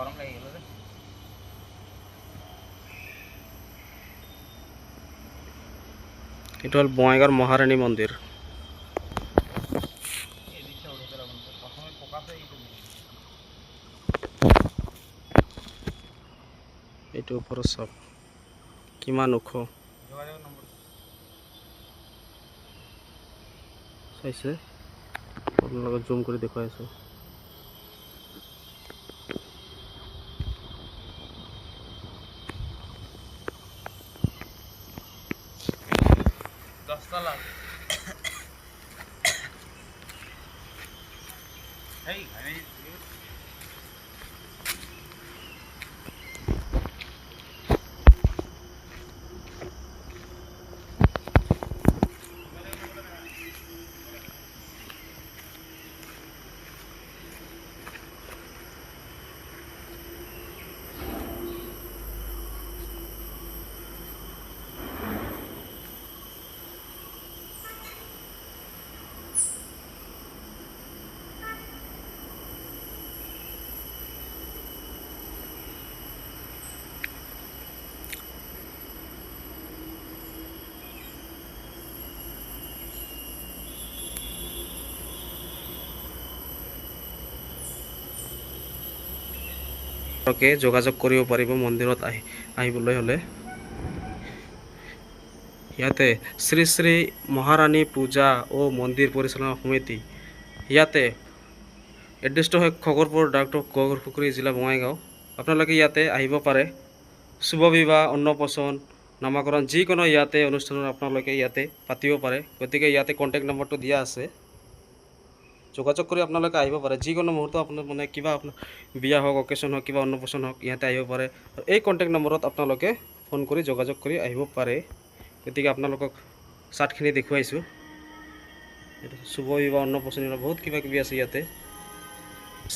গৰম লাগি গ'ল যে। এইটো হ'ল বঙাইগাঁৱৰ মহাৰাণী মন্দিৰ। এই দৃশ্য উঠে প্ৰথমে ফোকাস হয়ে গেছে। এইটো ওপৰত চাওক কিমান ওখ যোগাযোগ নম্বৰ চাইছে, আপোনাৰ লগত জুম কৰি দেখুৱাই আছোঁ। দহতলা হেই আমি যোগাযোগ কৰিব পাৰিব মন্দিৰত আহিবলৈ হ'লে। ইয়াতে শ্ৰী শ্ৰী মহাৰাণী পূজা ও মন্দিৰ পৰিচালনা সমিতি, ইয়াতে এড্ৰেছটো হয় খগৰপুৰ ডাকটো গড়পুখুৰী জিলা বঙাইগাঁও। আপোনালোকে ইয়াতে আহিব পাৰে। শুভ বিবাহ, অন্নপ্ৰসন, নামাকৰণ যিকোনো ইয়াতে অনুষ্ঠানত আপোনালোকে ইয়াতে পাতিব পাৰে। গতিকে ইয়াতে কণ্টেক্ট নম্বৰটো দিয়া আছে, যোগাযোগ কৰি আপোনালোকে আহিব পাৰে। যিকোনো মুহূৰ্ত আপোনাৰ মানে কিবা আপোনাৰ বিয়া হওক, অকেশ্যন হওক, কিবা অন্নপ্ৰসন হওক, ইয়াতে আহিব পাৰে। আৰু এই কণ্টেক্ট নম্বৰত আপোনালোকে ফোন কৰি যোগাযোগ কৰি আহিব পাৰে। গতিকে আপোনালোকক চাৰ্টখিনি দেখুৱাইছোঁ। শুভ বিবাহ, অন্নপ্ৰসন বহুত কিবা কিবি আছে ইয়াতে।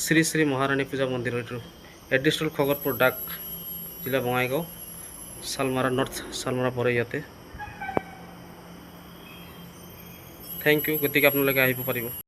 শ্ৰী শ্ৰী মহাৰাণী পূজা মন্দিৰ, এইটো এড্ৰেছটো হ'ল খগৰপুৰ ডাক জিলা বঙাইগাঁও, শালমাৰা নৰ্থ শালমাৰা পৰে ইয়াতে। Thank you. গতিকে আপোনালোকে আহিব পাৰিব।